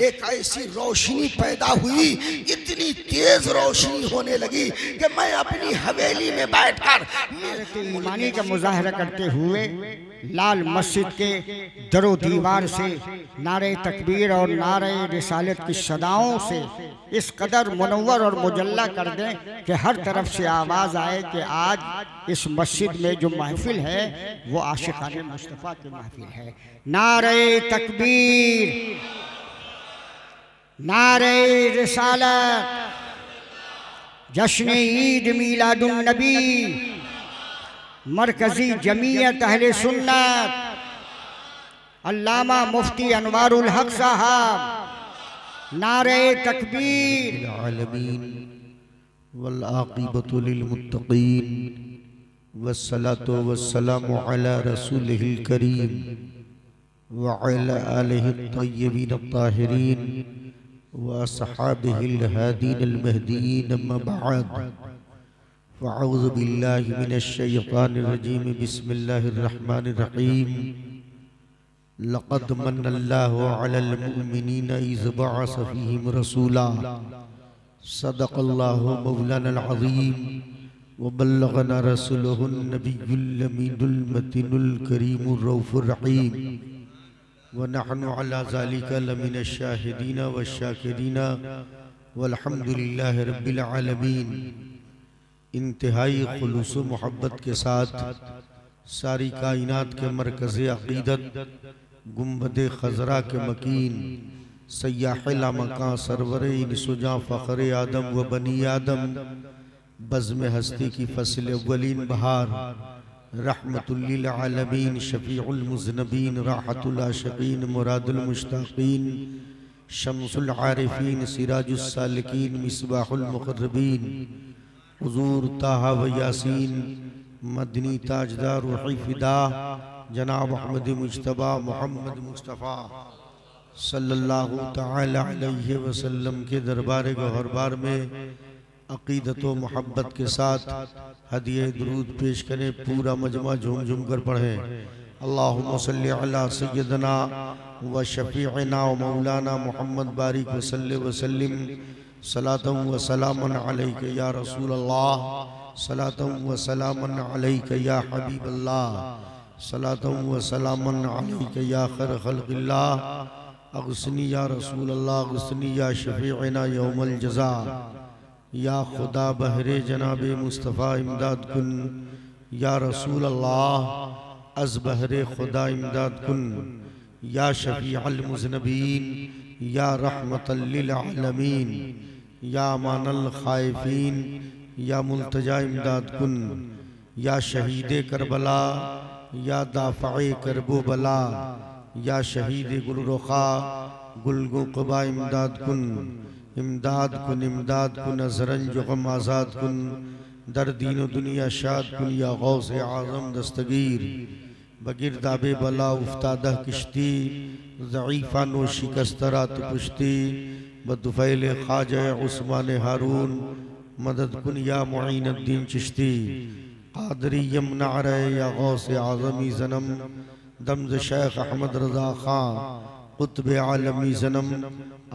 एक ऐसी रोशनी पैदा हुई, इतनी तेज रोशनी होने लगी कि मैं अपनी हवेली में बैठकर ईमानी का मुजाहरा करते हुए लाल मस्जिद के दरो दीवार से नारे तकबीर और नारे रिसालत की सदाओं से इस कदर मुनव्वर और मुजल्ला कर दें कि हर तरफ से आवाज़ आए कि आज इस मस्जिद में जो महफिल है वो आशिकाने मुस्तफ़ा की महफिल है। नारे तकबीर, नारे रिसालत, जश्न ईद मीलादुन नबी, मरकजी जमीयत अहले सुन्नत, अल्लामा मुफ्ती अनवारुल हक साहब, नारे तकबीर। आलमीन वल आक़िबतु लिल मुत्तक़ीन वस्सलातु वस्सलामु अला रसूलिहिल करीम व अला आलिहि अत्तय्यबीन अत्ताहिरीन व अस्हाबिहिल हादीनिल महदीयीन अम्मा बअद फ़अऊज़ु बिल्लाहि मिनश शैतानिर रजीम बिस्मिल्लाहिर रहमानिर रहीम लक़द मन्नल्लाहु अलल मुअमिनीना इज़ बअस फ़ीहिम रसूला सदक़ल्लाहु मौलानल अज़ीम व बल्लगना रसूलुहुन नबियुल अमीनुल मतीनुल करीमुर रऊफ़ुर रहीम व नहनु अला ज़ालिका लमिनश शाहिदीन वश्शाकिरीन वल्हम्दुलिल्लाहि रब्बिल आलमीन। इंतहाई खुलूस व मोहब्बत के साथ सारी कायनात के मरकज़ अक़ीदत गुंबद खज़रा के मकीन सय्याह लामकां सरवर इंसुजां फ़ख्र आदम व बनी आदम बज़्म हस्ती की फ़स्ल अव्वलीन बहार रहमतुल लिल आलमीन शफ़ीउल मुज़नबीन राहतुल आशिक़ीन मुरादुल मुश्ताक़ीन शम्सुल आरिफ़ीन सिराजुस सालिकीन मिसबाहुल मुक़र्रबीन हुज़ूर ताहा व यासीन मदनी ताजदार रूही फ़िदा जनाब अहमद मुज्तबा मोहम्मद मुस्तफ़ा सल्लल्लाहु तआला अलैहि वसल्लम के दरबार गौहरबार में अक़ीदत व मोहब्बत के साथ हदिये दुरूद पेश करें। पूरा मजमा झूम झूम कर पढ़ें। अल्लाहुम्मा सल्लि अला सय्यदना व शफ़ीअना व मौलाना मोहम्मद बारिक व सल्लि व सल्लिम सलातम व सलामन अलैका या रसूल अल्लाह, सलातम व सलामन अलैका या हबीब अल्लाह, सलातम व सलामन अलैका या खैर खल्क़िल्लाह, अग़स्नी या रसूल अल्लाह, अग़स्नी या शफ़ीअना यौमल जज़ा। या खुदा बहरे जनाबे मुस्तफ़ा इमदाद कुन, या रसूल अल्लाह अज़ बहरे खुदा इमदाद कुन, या शफ़ीअल मुज़नबीन, या रहमतल लिल आलमीन, या मानल खाइफीन, या मुल्तजा इमदाद कुन, या शहीद करबला, या दाफ़े करबो बला, या शहीद गुलरुखा गुलगो क़बा इमदाद कुन, इमदाद कुन, इमदाद कुन, अज़रन जो गम आज़ाद कुन, दर दीन दुनिया शाद कुन, या गौस आज़म दस्तगीर बगिरदाबे बला उफ्तादा किश्ती ज़ईफ़ा नो शिकस्तरा तो पुश्ती बदुफ़ैल ख्वाजा उस्मान हारून मदद कुन या मुईनुद्दीन चिश्ती क़ादरी यमना रहे या गौस आज़मी ज़नम दम्ज़ शेख अहमद रज़ा ख़ां क़ुत्ब आलमी ज़नम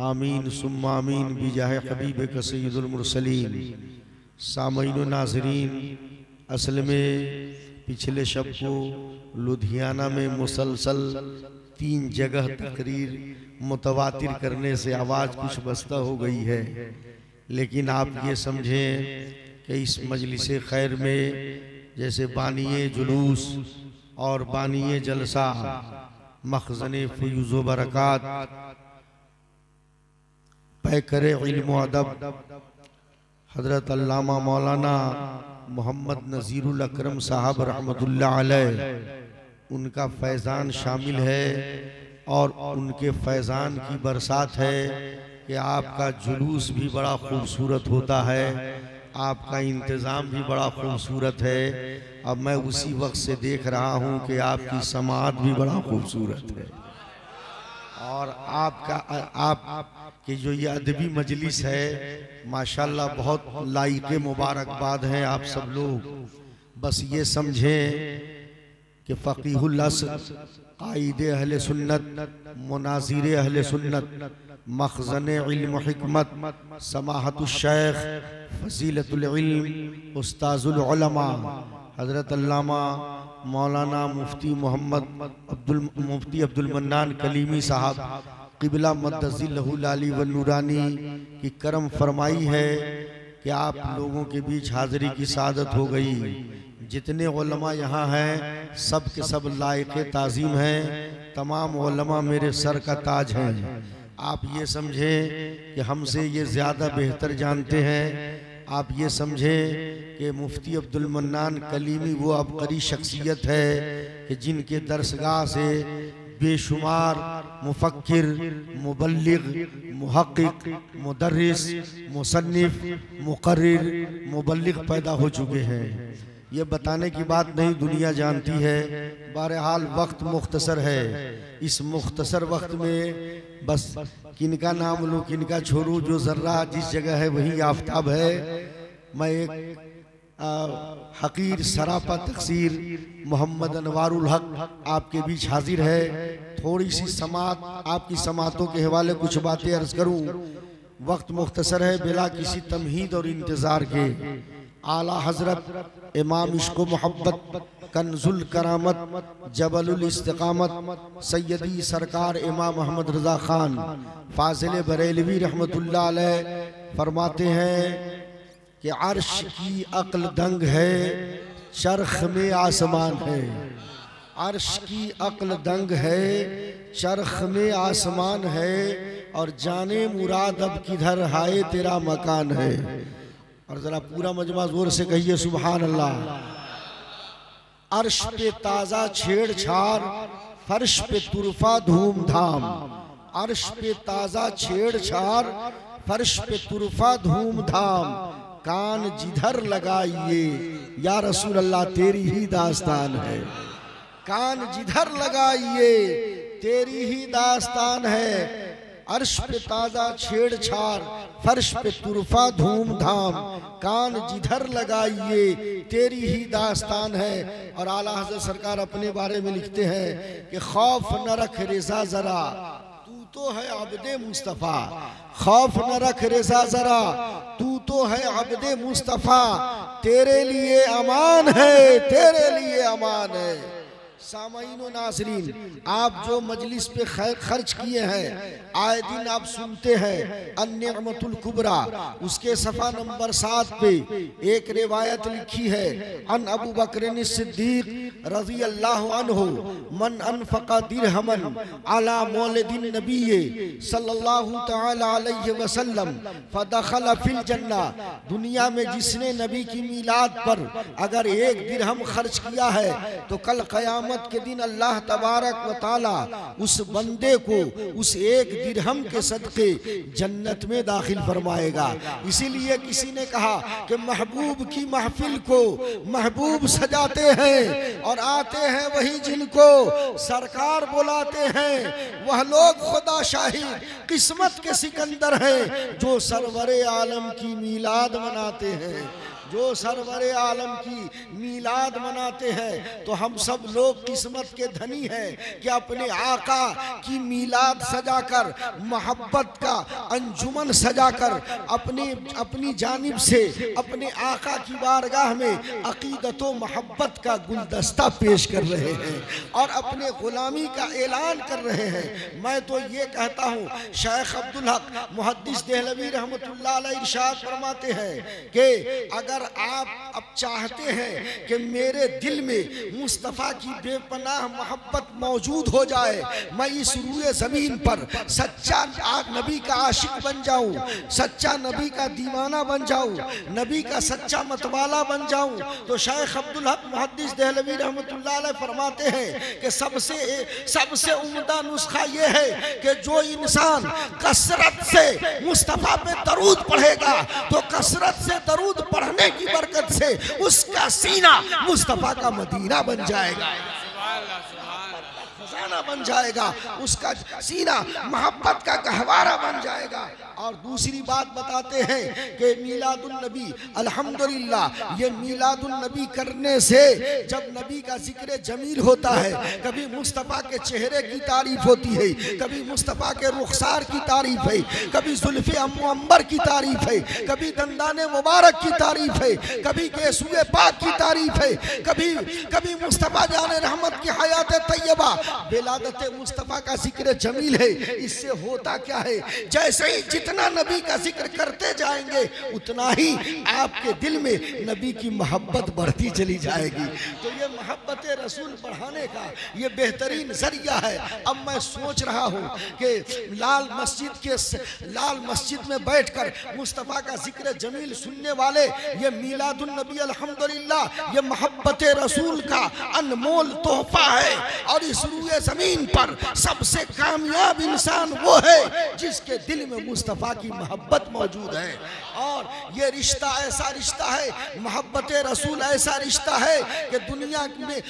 आमीन सुम्मा आमीन बिजाह हबीब का सय्यदुल मुरसलीन। सामईन व नाज़रीन, असल में पिछले शब को लुधियाना में मुसलसल 3 जगह तकरीर मुतवातिर करने से आवाज़ कुछ बस्ता हो गई है, लेकिन आप ये समझें कि इस मजलिस खैर में जैसे बानिए जुलूस और बानिए जलसा मखज़न फ़ुयूज़ व बरक़ात पैकर इल्म अदब हज़रत अल्लामा मौलाना मोहम्मद नज़ीरुल अकरम साहब रहमतुल्लाह अलैह उनका फैज़ान शामिल है और उनके फैज़ान की बरसात है कि आपका जुलूस भी बड़ा खूबसूरत होता है, आपका इंतज़ाम भी बड़ा खूबसूरत है। अब मैं उसी वक्त से देख रहा हूँ कि आपकी समाअत भी बड़ा खूबसूरत है और आपकी जो ये अदबी मजलिस है माशाल्लाह बहुत लायक मुबारकबाद हैं आप सब लोग। बस ये समझें कि फ़क़ीहुल असर, क़ाइदे अहले सुन्नत, मुनाज़िर अहले सुन्नत, मख़ज़न इल्म हिकमत, समाहतुश शेख, फ़ज़ीलतुल इल्म, उस्ताज़ुल उलमा हज़रत अल्लामा मौलाना मुफ्ती मुफ्ती अब्दुल मन्नान कलीमी साहब क़िबला मद्दज़िल्लहुल आली व नूरानी की करम फरमाई है कि आप लोगों के बीच हाज़िरी की सादत हो गई। जितने उलमा यहाँ हैं सब के सब लायक ताज़ीम हैं, तमाम उलमा मेरे सर का ताज हैं। आप ये समझें कि हमसे ये ज़्यादा बेहतर जानते हैं। आप ये समझें कि मुफ्ती अब्दुल मन्नान कलीमी वो अबकरी शख्सियत है कि जिनके दरसगाह से बेशुमार मुफक्किर, मुबल्लिग, मुहक्किक, मुदर्रिस, मुसन्निफ, मुकर्रिर, मुबल्लिग पैदा हो चुके हैं। ये बताने की बात नहीं, दुनिया जानती है। बहरहाल वक्त मुख्तसर है। इस मुख्तसर वक्त में बस किनका नाम लूँ किनका छोड़ूँ, जो ज़र्रा जिस जगह है वही आफताब है। मैं एक हकीर सरापा तक़सीर मोहम्मद अनवारुल हक आपके बीच हाजिर है। थोड़ी सी समात, आपकी समातों के हवाले कुछ बातें अर्ज़ करूँ। वक्त मुख्तसर है, बिला किसी तमहीद और इंतज़ार के। आला हज़रत इमाम इश्क़ मोहब्बत, कंजुल करामत, जबलुल इस्तिक़ामत सैयदी सरकार इमाम अहमद रज़ा ख़ान फ़ाज़िल बरेलवी रहमतुल्लाह अलैह फरमाते हैं कि अर्श की अक्ल दंग है, चरख में आसमान है। अर्श की अक्ल दंग है, चरख में आसमान है, और जाने मुराद अब किधर हाय तेरा मकान है। और ज़रा पूरा मजमा ज़ोर से कहिए सुभान अल्लाह। अर्श पे ताज़ा छेड़छाड़, फर्श पे तुरफा धूमधाम। अर्श पे ताज़ा छेड़छाड़, फर्श पे तुरफा धूमधाम। कान जिधर लगाइए या रसूल अल्लाह तेरी ही दास्तान है। कान जिधर लगाइए तेरी ही दास्तान है। अर्श पे ताज़ा छेड़छाड़, फर्श पे तुरफा धूमधाम। कान जिधर लगाइए तेरी ही दास्तान है। और आला हज़रत सरकार अपने बारे में लिखते हैं कि खौफ न रख रिज़ा ज़रा, तू तो है अब्दे मुस्तफ़ा। खौफ न रख रिज़ा ज़रा, तू तो है अब्दे मुस्तफ़ा। तेरे लिए अमान है, तेरे लिए अमान है। सामाईन व नाज़रीन, आप जो मजलिस पे खर्च किए हैं, आए दिन आप सुनते हैं अन्निअमतुल कुबरा, उसके सफ़ा नंबर 7 पे एक रिवायत लिखी है। अन अबू बकर सिद्दीक़ रज़ी अल्लाहु अन्हु मन अनफ़क़ा दिरहमन अला मौलिदिन नबी सल्लल्लाहु तआला अलैहि वसल्लम फ़दख़ल फ़िल जन्ना। दुनिया में जिसने नबी की मीलाद पर अगर 1 दिरहम खर्च किया है तो कल क़यामत के दिन अल्लाह तबारक व ताला उस बंदे को उस 1 दिरहम के सदक़े जन्नत में दाखिल फरमाएगा। इसीलिए किसी ने कहा कि महबूब की महफिल को महबूब सजाते हैं और आते हैं वही जिनको सरकार बुलाते हैं। वह लोग खुदा शाहिद किस्मत के सिकंदर हैं जो सरवरे आलम की मीलाद मनाते हैं। जो सरवरे आलम की मीलाद मनाते हैं तो हम सब लोग किस्मत के धनी हैं कि अपने आका की मीलाद सजाकर, मोहब्बत का अंजुमन सजाकर अपनी जानिब से अपने आका की बारगाह में अकीदत व मोहब्बत का गुलदस्ता पेश कर रहे हैं और अपने गुलामी का ऐलान कर रहे हैं। मैं तो ये कहता हूँ, शेख अब्दुल हक मुहद्दिस देहलवी रहमतुल्लाह अलैह इरशाद फरमाते हैं कि अगर आप अब चाहते हैं कि मेरे दिल में मुस्तफ़ा की बेपनाह मोहब्बत मौजूद हो जाए, मैं इस रूए ज़मीन पर सच्चा नबी का आशिक बन जाऊं, सच्चा नबी का दीवाना बन जाऊं, नबी का सच्चा मतवाला बन जाऊं, तो शेख अब्दुल हक मुहद्दिस देहलवी रहमतुल्लाह अलैह फरमाते हैं कि सबसे उम्दा नुस्खा ये है कि जो इंसान कसरत से मुस्तफ़ा पे दरूद पढ़ेगा तो कसरत से दरूद पढ़ने की बरकत से उसका सीना मुस्तफ़ा का मदीना बन जाएगा, खजाना बन जाएगा, उसका सीना मोहब्बत का गहवारा बन जाएगा। और दूसरी बात बताते हैं कि मीलादुन नबी अल्हम्दुलिल्लाह, ये मीलादुन नबी करने से जब नबी का जिक्र जमील होता है, कभी मुस्तफ़ा के चेहरे की तारीफ होती है, कभी मुस्तफ़ा के रुखसार की तारीफ है, कभी जुल्फ़े अंबर की तारीफ है, कभी दंदाने मुबारक की तारीफ है, कभी केसूए पाक की तारीफ है, कभी मुस्तफ़ा जाने रहमत की हयात तैयबा विलादत मुस्तफ़ा का जिक्र जमील है। इससे होता क्या है, जैसे ही जितना नबी का जिक्र करते जाएंगे उतना ही आपके दिल में नबी की मोहब्बत बढ़ती चली जाएगी। तो ये मोहब्बत रसूल बढ़ाने का ये बेहतरीन जरिया है। अब मैं सोच रहा हूँ कि लाल मस्जिद में बैठकर मुस्तफ़ा का जिक्र जमील सुनने वाले ये मीलादुन नबी अल्हम्दुलिल्लाह, ये मोहब्बत रसूल का अनमोल तोहफा है। और इस रूए जमीन पर सबसे कामयाब इंसान वो है जिसके दिल में मुस्तफ़ा की मोहब्बत मौजूद है। और ये रिश्ता ऐसा रिश्ता है, मोहब्बत रसूल ऐसा रिश्ता है कि दुनिया में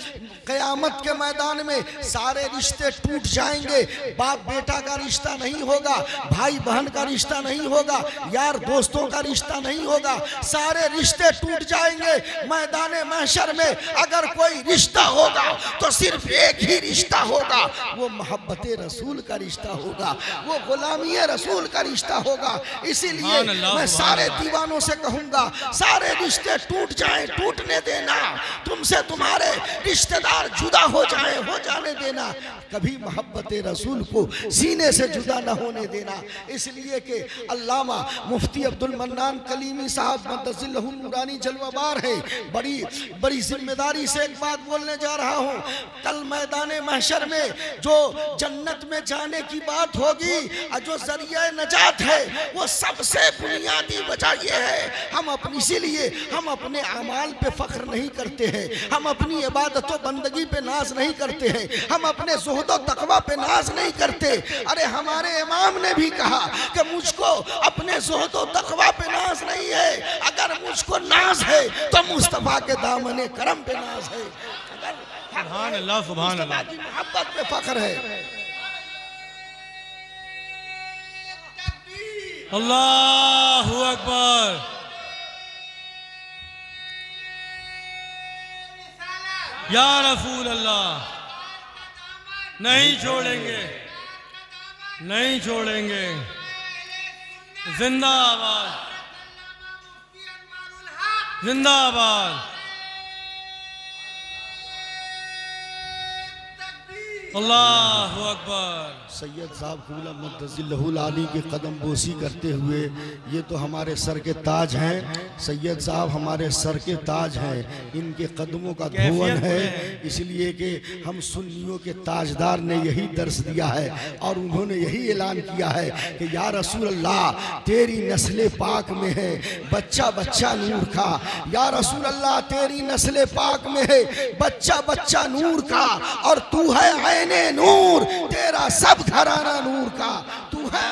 क़यामत के मैदान में सारे रिश्ते टूट जाएंगे। बाप बेटा का रिश्ता नहीं होगा, भाई बहन का रिश्ता नहीं होगा, यार दोस्तों का रिश्ता नहीं होगा, सारे रिश्ते टूट जाएंगे। मैदान महशर में अगर कोई रिश्ता होगा तो सिर्फ एक ही रिश्ता होगा, वो मोहब्बत रसूल का रिश्ता होगा, वो गुलामी रसूल का रिश्ता होगा। इसीलिए मैं सारे दीवानों से कहूंगा, सारे रिश्ते टूट जाएं, टूटने देना, तुमसे तुम्हारे रिश्तेदार जुदा हो जाने देना, कभी मोहब्बत रसूल को सीने से जुदा न होने देना। इसलिए कि अल्लामा मुफ्ती अब्दुल मन्नान कलीमी साहब मद्दसिल्लहु नूरानी जलवाबार है। बड़ी जिम्मेदारी से एक बात बोलने जा रहा हूँ। कल मैदान महशर में जो जन्नत में जाने की बात होगी और जो जरिया नजात है, वो सबसे बुनियादी वजह यह है, इसीलिए हम अपने अमाल पे फख्र नहीं करते हैं, हम अपनी इबादत व बंदगी पे नाज नहीं करते हैं, हम अपने ज़ुहद व तक़वा पे नाज नहीं करते। अरे हमारे इमाम ने भी कहा कि मुझको अपने ज़ुहद व तक़वा पे नाज नहीं है, अगर मुझको नाज है तो मुस्तफ़ा के दामने करम पे नाज है, सुभान अल्लाह, सुभान अल्लाह की मोहब्बत पे फख्र है। अल्लाहु अकबर। या रसूल अल्लाह, नहीं छोड़ेंगे, नहीं छोड़ेंगे, जिंदाबाद, जिंदाबाद। अल्लाहु अकबर। सैयद साहब कूला मुद्दज़िल्लहुल आली की कदम बोसी करते हुए, ये तो हमारे सर के ताज हैं, सैयद साहब हमारे सर के ताज हैं, इनके कदमों का धोवन है। इसलिए कि हम सुन्नियों के ताजदार ने यही दर्स दिया है और उन्होंने यही ऐलान किया है कि या रसूल अल्लाह तेरी नस्ल पाक में है बच्चा बच्चा नूर का, या रसूल अल्लाह तेरी नस्ल पाक में है बच्चा बच्चा नूर का, और तू है ऐने नूर, तेरा सब घराना नूर का, तू है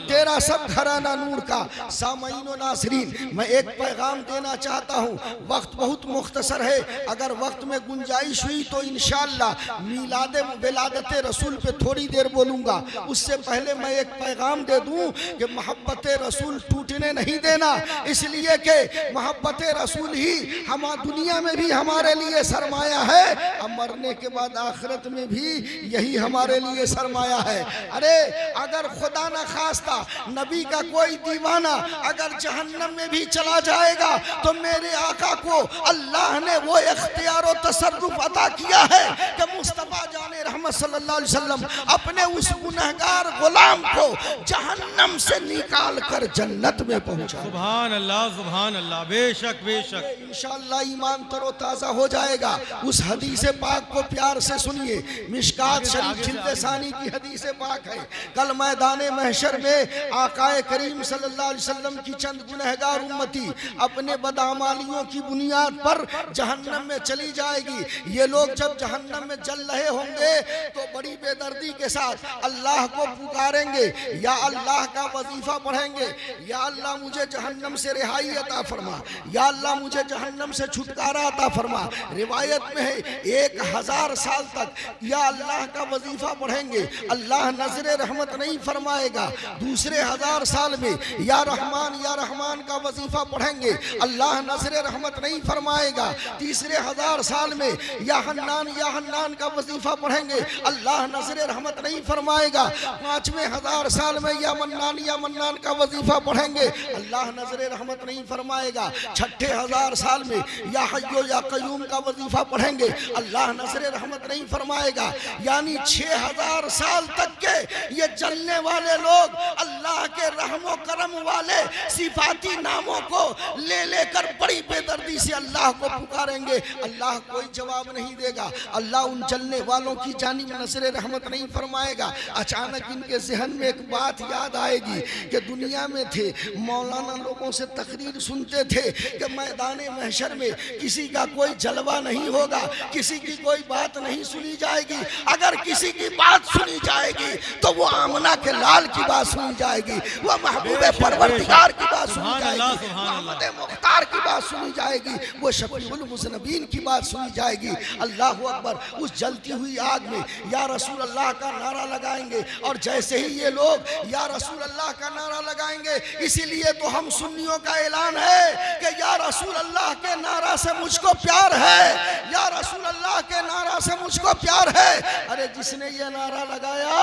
तेरा सब घराना नूर का। सामईन व नाज़रीन, मैं एक पैगाम देना चाहता हूँ, वक्त बहुत मुख्तसर है, अगर वक्त में गुंजाइश हुई तो इंशाअल्लाह मीलाद विलादत रसूल पे थोड़ी देर बोलूँगा। उससे पहले मैं एक पैगाम दे दूँ कि मोहब्बत रसूल टूटने नहीं देना, इसलिए कि मोहब्बत रसूल ही हम दुनिया में भी हमारे लिए सरमाया है, अब मरने के बाद आखिरत में भी यही हमारे लिए सरमाया है। अरे अगर खुदा न खास्ता नबी का कोई दीवाना अगर जहन्नम में भी चला जाएगा तो मेरे आका को अल्लाह ने वो इख्तियार और तसर्रुफ अता किया है कि मुस्तफ़ा जाने रहमत सल्लल्लाहु अलैहि वसल्लम अपने उस गुनहगार गुलाम को जहन्नम से निकाल कर जन्नत में पहुंचा। सुभान अल्लाह, बेशक बेशक। इंशाअल्लाह ईमान तरो ताज़ा हो जाएगा। उस हदीस पाक को प्यार से सुनिए, मिशकात शरीफ जिल्द सानी की हदीस पाक है। कल मैदान महशर में आकाए करीम सल्लल्लाहु अलैहि वसल्लम की चंद गुनहगार उम्मती अपने बदअमालियों की बुनियाद पर जहन्नम में चली जाएगी। ये लोग जब जहन्नम में जल रहे होंगे तो बड़ी बेदर्दी के साथ अल्लाह को पुकारेंगे, या अल्लाह का वजीफा पढ़ेंगे, या अल्लाह मुझे जहन्नम से रिहाई अता फरमा, या अल्लाह मुझे जहन्नम से छुटकारा अता फरमा। रिवायत में है 1000 साल तक या अल्लाह का वजीफा पढ़ेंगे, अल्लाह नजर रहमत नहीं फरमाएगा। दूसरे दूसरे 1000 साल में या रहमान का वजीफा पढ़ेंगे, अल्लाह नजर रहमत नहीं फरमाएगा। तीसरे 1000 साल में या हन्नान का वजीफा पढ़ेंगे, अल्लाह नजर रहमत नहीं फरमाएगा। पांचवें 1000 साल में या मन्नान का वजीफा पढ़ेंगे, अल्लाह नजर रहमत नहीं फरमाएगा। छठे 1000 साल में या हय्यो या कयूम का वजीफा पढ़ेंगे, अल्लाह नजर रहमत नहीं फरमाएगा। यानी 6000 साल तक के ये चलने वाले लोग अल्लाह के रहमो करम वाले सिफाती नामों को ले लेकर बड़ी बेदर्दी से अल्लाह को पुकारेंगे, अल्लाह कोई जवाब नहीं देगा, अल्लाह उन चलने वालों की जानिब नजर रहमत नहीं फरमाएगा। अचानक इनके जहन में एक बात याद आएगी कि दुनिया में थे मौलाना लोगों से तकरीर सुनते थे कि मैदान महशर में किसी का कोई जलवा नहीं होगा, किसी की कोई बात नहीं सुनी जाएगी। अगर किसी की बात सुनी जाएगी तो वो आमना के लाल की बात सुनी जाएगी, वो महबूब परवरदिगार की बात सुनी जाएगी, मोहम्मद मुख्तार की बात सुनी जाएगी, वो शफीउल मुज़नबीन की बात सुनी जाएगी। अल्लाह अकबर। उस जलती हुई आग में या रसूल अल्लाह का नारा लगाएंगे, और जैसे ही ये लोग या रसूल अल्लाह का नारा लगाएंगे, इसीलिए तो हम सुन्नियों का ऐलान है कि या रसूल अल्लाह के नारा से मुझको प्यार है, या रसूल अल्लाह के नारा से मुझको प्यार है। अरे जिसने ये नारा लगाया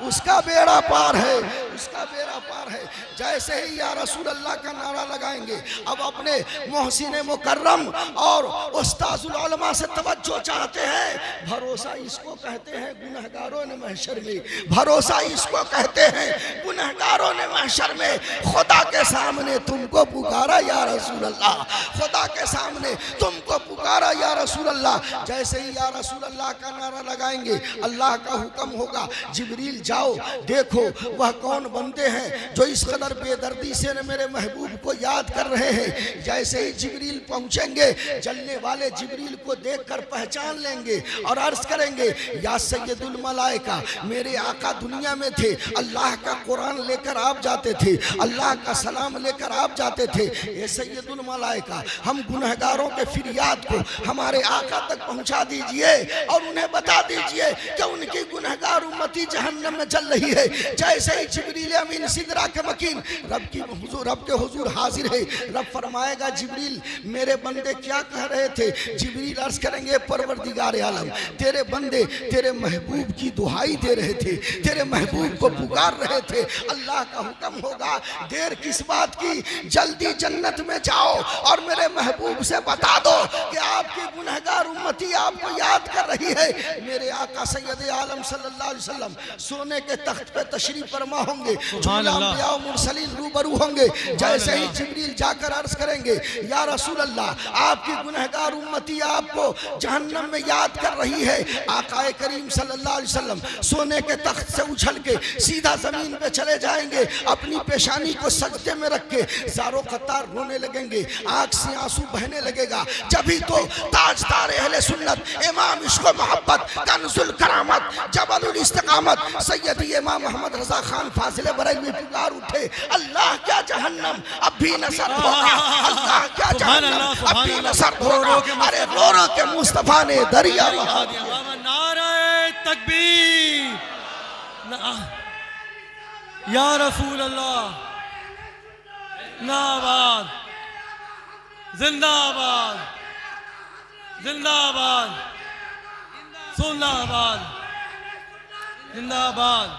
उसका बेड़ा पार है, उसका बेड़ा पार है। जैसे ही या रसूल अल्लाह का नारा लगाएंगे, अब अपने मोहसिन मुकर्रम और उस्ताजुल उलमा से तवज्जो चाहते हैं। भरोसा इसको कहते हैं गुनहगारों ने महशर में, भरोसा इसको कहते हैं गुनहगारों ने महशर में। खुदा के सामने तुमको पुकारा या रसूल अल्लाह, खुदा के सामने तुमको पुकारा या रसूल अल्लाह। जैसे ही या रसूल अल्लाह का नारा लगाएंगे, अल्लाह का हुक्म होगा, जिब्रील जाओ देखो वह कौन बंदे हैं जो इस कदर बेदर्दी से न मेरे महबूब को याद कर रहे हैं। जैसे ही जिब्रील पहुंचेंगे, जलने वाले जिब्रील को देखकर पहचान लेंगे और अर्ज करेंगे या सैयदुल मलाइका, मेरे आका दुनिया में थे, अल्लाह का कुरान लेकर आप जाते थे, अल्लाह का सलाम लेकर आप जाते थे। ये सैयदुल मलाइका, हम गुनहगारों के फिरियाद को हमारे आका तक पहुंचा दीजिए और उन्हें बता दीजिए कि उनकी गुनहगार उम्मती जहन्नम में जल रही है। जैसे ही जिब्रील अमीन सिदरा के मकीन रब के हुजूर हाजिर है, रब फरमाएगा जिब्रील मेरे बंदे क्या कह रहे थे। जिब्रील अर्ज करेंगे परवरदिगार आलम, तेरे बंदे तेरे महबूब की दुहाई दे रहे थे, तेरे महबूब को पुकार रहे थे। अल्लाह का हुक्म होगा, देर किस बात की, जल्दी जन्नत में जाओ और मेरे महबूब से बता दो कि आपकी गुनहगार उम्मती आपको याद कर रही है। मेरे आका सैयद आलम सल्लल्लाहु अलैहि वसल्लम सोने के तख्त पे तशरीफ फरमा होंगे, मुरसलीन रूबरू होंगे। जैसे ही जिब्रील जाकर अर्ज करेंगे या रसूल अल्लाह आपकी गुनहगार उम्मती आपको जहन्नम में याद कर रही है, आकाए करीम सल्लल्लाहु अलैहि वसल्लम सोने के तख्त से उछल के सीधा जमीन पे चले जाएंगे, अपनी पेशानी को सजदे में रख के ज़ारो कतार रोने लगेंगे, आंख से आंसू बहने लगेगा। जभी तो ताजदार अहले सुन्नत, इमाम इश्क़ मोहब्बत, कंजुल करामत, जबलुल इस्तिकामत सैयदी इमाम मोहम्मद रज़ा खान फाजिले बरेलवी पुकार उठे, अल्लाह क्या जहन्नम अब भी न सर्द होगा, अल्लाह क्या जहन्नम अब भी न सर्द होगा। अरे रो रो के मुस्तफा ने दरिया बहा दिया। नारे तकबीर या रसूल अल्लाह, नाबाद जिंदाबाद जिंदाबाद सुन्नाबाद जिंदाबाद।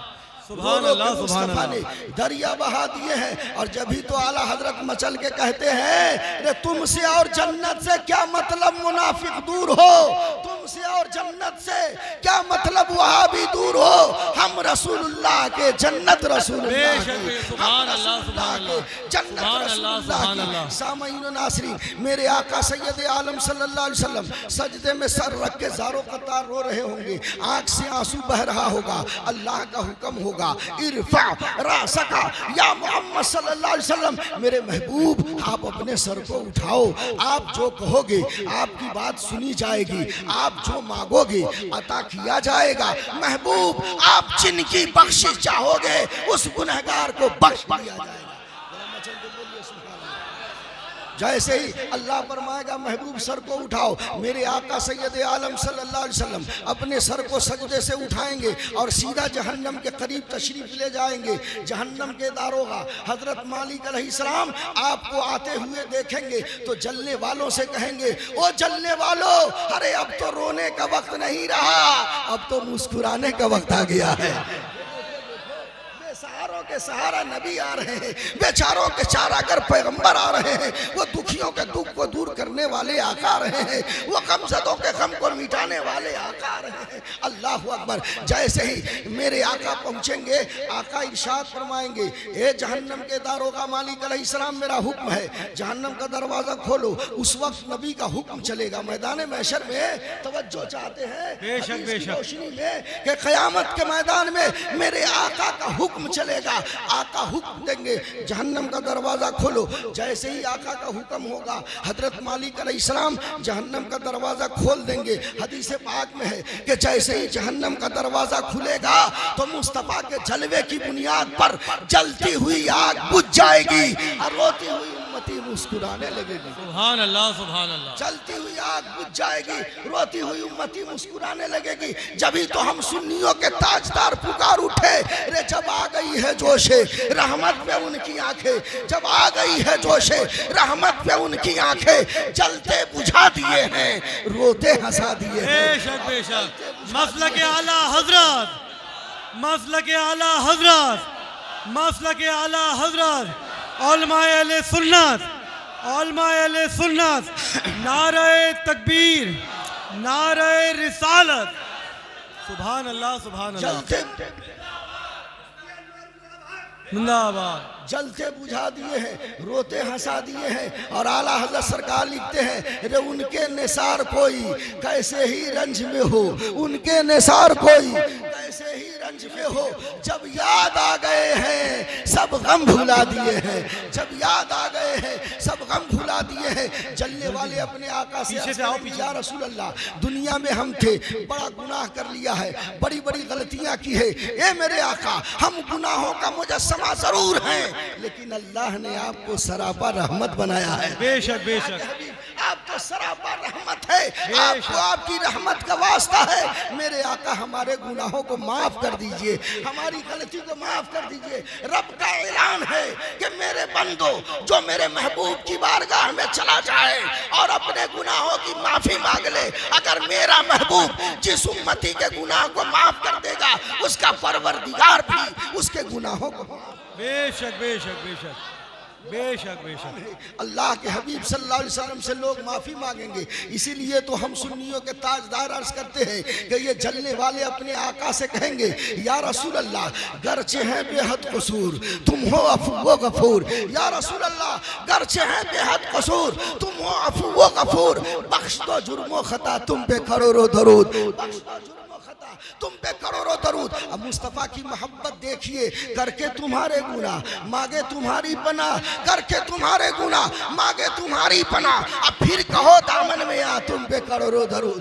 सुभान अल्लाह सुभान अल्लाह। दरिया बहा दिए हैं। और जब ही तो आला हजरत मचल के कहते हैं रे तुमसे और जन्नत से क्या मतलब मुनाफिक दूर हो, तुमसे और जन्नत से क्या मतलब वहाँ भी दूर हो, हम रसूलुल्लाह के जन्नत रसूलुल्लाह के, सुभान अल्लाह सुभान अल्लाह जन्नत रसूलुल्लाह। सामईन नासरीन, मेरे आका सैयद आलम सल्लल्लाहु अलैहि वसल्लम सजदे में सर रख के ज़ारो कतार रो रहे होंगे, आँख से आंसू बह रहा होगा। अल्लाह का हुक्म होगा, इरफा रासका या मोहम्मद सल्लल्लाहु अलैहि वसल्लम, मेरे महबूब आप अपने सर को उठाओ, आप जो कहोगे आपकी बात सुनी जाएगी, आप जो मांगोगे अता किया जाएगा। महबूब आप जिनकी बख्शिश चाहोगे उस गुनहगार को बख्श दिया जाएगा। जैसे ही अल्लाह फरमाएगा महबूब सर को उठाओ, मेरे आका सैयद आलम सल्लल्लाहु अलैहि वसल्लम अपने सर को सजदे से उठाएंगे और सीधा जहन्नम के करीब तशरीफ ले जाएंगे। जहन्नम के दारोगा हजरत मालिक अलैहिस्सलाम आपको आते हुए देखेंगे तो जलने वालों से कहेंगे, ओ जलने वालों, अरे अब तो रोने का वक्त नहीं रहा, अब तो मुस्कुराने का वक्त आ गया है। बेसहारों के सहारा नबी आ रहे हैं, बेचारों के चारागर पैगंबर आ रहे हैं, वो दुखियों के दुख को दूर करने वाले आका आ रहे हैं, वो गमज़दों के गम को मिटाने वाले आका आ रहे हैं। अल्लाह अकबर। जैसे ही मेरे आका पहुंचेंगे, आका इरशाद फरमाएंगे, ए जहन्नम के दारोगा मालिक अलैहिस्सलाम, मेरा हुक्म है, जहन्नम का दरवाजा खोलो। उस वक्त नबी का हुक्म चलेगा। मैदान महशर में तवज्जो चाहते हैं हदीस की रोशनी में कि क़यामत के मैदान में मेरे आका का हुक्म चलेगा। आका हुक्म देंगे, जहन्नम का दरवाजा खोलो। जैसे ही आका का हुक्म होगा, हजरत मालिक अलैहिस्सलाम जहन्नम का दरवाजा खोल देंगे। हदीस पाक में है कि जैसे ही जहन्नम का दरवाजा खुलेगा तो मुस्तफा के जलवे की बुनियाद पर जलती हुई आग बुझ जाएगी और रोती हुई उम्मती मुस्कुराने लगेगी। सुभान अल्लाह, सुभान अल्लाह। जलती हुई आग बुझ जाएगी, रोती हुई उम्मती मुस्कुराने लगेगी। जभी तो हम सुन्नियों के ताजदार पुकार उठे, रे जब आ गई है जोशे रहमत पे उनकी आंखें, जब आ गई है जोशे रहमत पे उनकी आंखें, जलते बुझा दिए हैं, रोते हंसा दिए हैं। बेशक बेशक। मसलक आला हजरत, मसलक आला हजरत, मसलक आला हजरत, उलमाए अहले सुन्नत, उलमाए अहले सुन्नत, नारे तकबीर, नारे रिसालत। सुभान अल्लाह, सुभान अल्लाह। जलते जिंदाबाद। जलते बुझा दिए हैं, रोते हंसा दिए हैं। और आला हज़रत सरकार लिखते हैं, रे उनके निसार कोई कैसे ही रंज में हो, उनके निसार कोई कैसे ही रंज में हो, जब याद आ गए हैं सब गम भुला दिए हैं, जब याद आ गए हैं सब गम भुला दिए हैं। जलने वाले अपने आका से पीछे से आओ, पीछे। या रसूल अल्लाह, दुनिया में हम थे, बड़ा गुनाह कर लिया है, बड़ी बड़ी गलतियां की है, ए मेरे आका, हम गुनाहों का मुजस्समा जरूर हैं, लेकिन अल्लाह ने आपको सरापा रहमत बनाया है। बेशक बेशक। आपको सरापा रहमत है, आपको आपकी रहमत का वास्ता है। मेरे आका, हमारे गुनाहों को माफ कर दीजिए, हमारी गलती को माफ कर दीजिए। रब का ऐलान है कि मेरे बंदो जो मेरे महबूब की बारगाह में चला जाए और अपने गुनाहों की माफी मांग ले, अगर मेरा महबूब जिस उम्मती के गुनाह को माफ कर देगा, उसका परवरदिगार भी उसके गुनाहों को। बेशक बेशक बेशक बेशक बेशक। अल्लाह के हबीब सल्लल्लाहु अलैहि वसल्लम से लोग माफ़ी मांगेंगे। इसीलिए तो हम सुन्नियों के ताजदार अर्ज करते हैं कि ये जलने वाले अपने आका से कहेंगे, या रसूल अल्लाह, गरचे हैं बेहद कसूर, तुम हो अफू व गफूर। या रसूल अल्लाह, गरचे हैं बेहद कसूर, तुम हो अफू व गफूर, बख्श दो जुर्मो खता, तुम पे करोड़ों दरूद, बख्श दो जुर्मो खता, तुम पे करोड़ों दरूद। अब मुस्तफ़ा की मोहब्बत देखिए, करके तुम्हारे गुनाह मांगे तुम्हारी पनाह, करके तुम्हारे गुनाह मांगे तुम्हारी पनाह, अब फिर कहो दामन में आ, तुम पे करोड़ों दरूद।